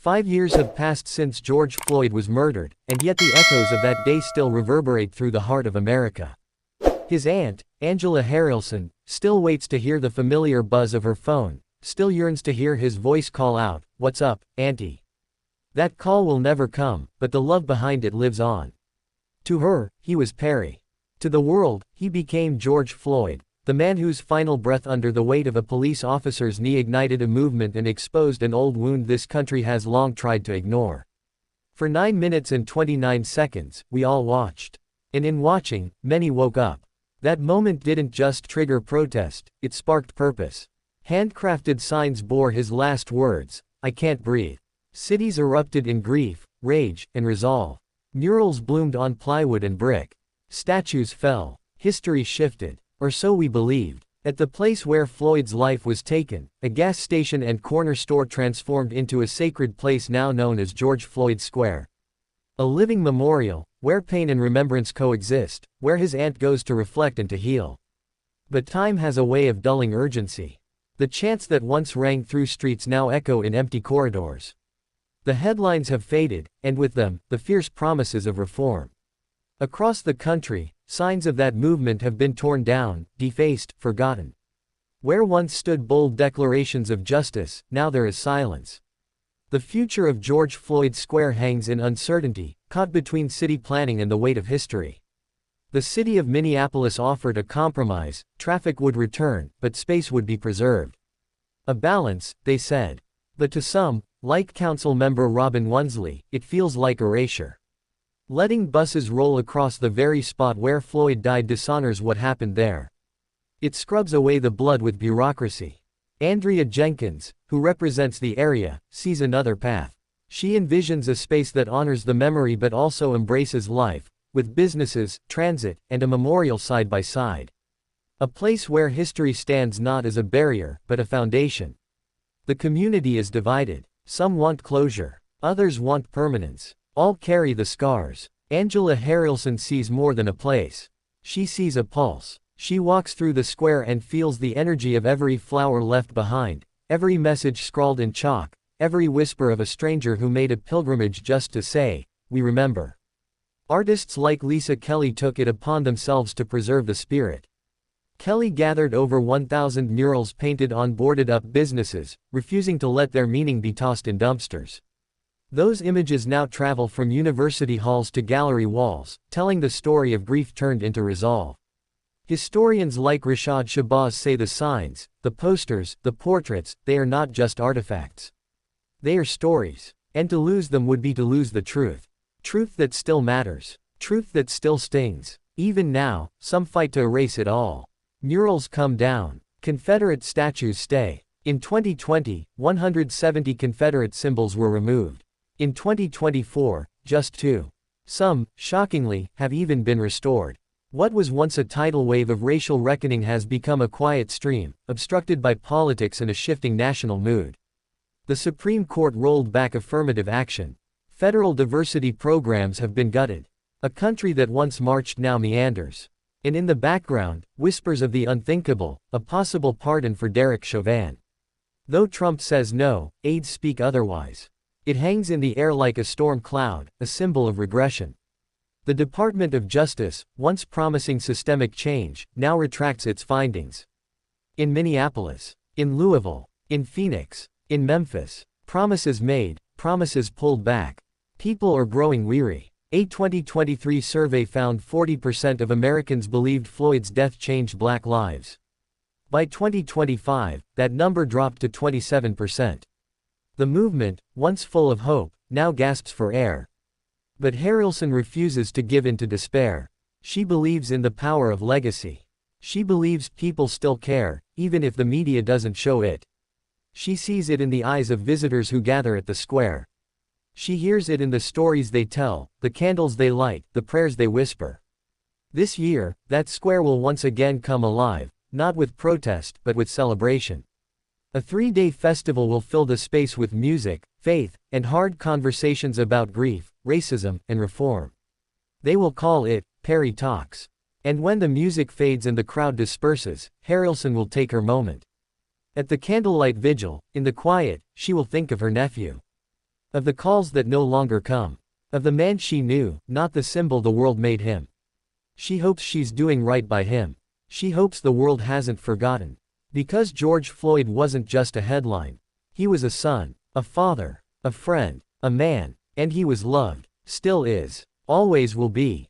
5 years have passed since George Floyd was murdered, and yet the echoes of that day still reverberate through the heart of America. His aunt, Angela Harrelson, still waits to hear the familiar buzz of her phone, still yearns to hear his voice call out, "What's up, Auntie?" That call will never come, but the love behind it lives on. To her, he was Perry. To the world, he became George Floyd, the man whose final breath under the weight of a police officer's knee ignited a movement and exposed an old wound this country has long tried to ignore. For 9 minutes and 29 seconds, we all watched. And in watching, many woke up. That moment didn't just trigger protest, it sparked purpose. Handcrafted signs bore his last words, "I can't breathe." Cities erupted in grief, rage, and resolve. Murals bloomed on plywood and brick. Statues fell. History shifted. Or so we believed. At the place where Floyd's life was taken, a gas station and corner store transformed into a sacred place now known as George Floyd Square. A living memorial, where pain and remembrance coexist, where his aunt goes to reflect and to heal. But time has a way of dulling urgency. The chants that once rang through streets now echo in empty corridors. The headlines have faded, and with them, the fierce promises of reform. Across the country, signs of that movement have been torn down, defaced, forgotten. Where once stood bold declarations of justice, now there is silence. The future of George Floyd Square hangs in uncertainty, caught between city planning and the weight of history. The city of Minneapolis offered a compromise: traffic would return, but space would be preserved. A balance, they said. But to some, like Council Member Robin Wonsley, it feels like erasure. Letting buses roll across the very spot where Floyd died dishonors what happened there. It scrubs away the blood with bureaucracy. Andrea Jenkins, who represents the area, sees another path. She envisions a space that honors the memory but also embraces life, with businesses, transit, and a memorial side by side. A place where history stands not as a barrier, but a foundation. The community is divided. Some want closure. Others want permanence. All carry the scars. Angela Harrelson sees more than a place. She sees a pulse. She walks through the square and feels the energy of every flower left behind, every message scrawled in chalk, every whisper of a stranger who made a pilgrimage just to say, "We remember." Artists like Lisa Kelly took it upon themselves to preserve the spirit. Kelly gathered over 1,000 murals painted on boarded-up businesses, refusing to let their meaning be tossed in dumpsters. Those images now travel from university halls to gallery walls, telling the story of grief turned into resolve. Historians like Rashad Shabazz say the signs, the posters, the portraits, they are not just artifacts. They are stories. And to lose them would be to lose the truth. Truth that still matters. Truth that still stings. Even now, some fight to erase it all. Murals come down. Confederate statues stay. In 2020, 170 Confederate symbols were removed. In 2024, just 2. Some, shockingly, have even been restored. What was once a tidal wave of racial reckoning has become a quiet stream, obstructed by politics and a shifting national mood. The Supreme Court rolled back affirmative action. Federal diversity programs have been gutted. A country that once marched now meanders. And in the background, whispers of the unthinkable, a possible pardon for Derek Chauvin. Though Trump says no, aides speak otherwise. It hangs in the air like a storm cloud, a symbol of regression. The Department of Justice, once promising systemic change, now retracts its findings. In Minneapolis, in Louisville, in Phoenix, in Memphis, promises made, promises pulled back. People are growing weary. A 2023 survey found 40% of Americans believed Floyd's death changed Black lives. By 2025, that number dropped to 27%. The movement, once full of hope, now gasps for air. But Harrelson refuses to give in to despair. She believes in the power of legacy. She believes people still care, even if the media doesn't show it. She sees it in the eyes of visitors who gather at the square. She hears it in the stories they tell, the candles they light, the prayers they whisper. This year, that square will once again come alive, not with protest, but with celebration. A 3-day festival will fill the space with music, faith, and hard conversations about grief, racism, and reform. They will call it Perry Talks. And when the music fades and the crowd disperses, Harrelson will take her moment. At the candlelight vigil, in the quiet, she will think of her nephew. Of the calls that no longer come. Of the man she knew, not the symbol the world made him. She hopes she's doing right by him. She hopes the world hasn't forgotten. Because George Floyd wasn't just a headline. He was a son, a father, a friend, a man, and he was loved, still is, always will be.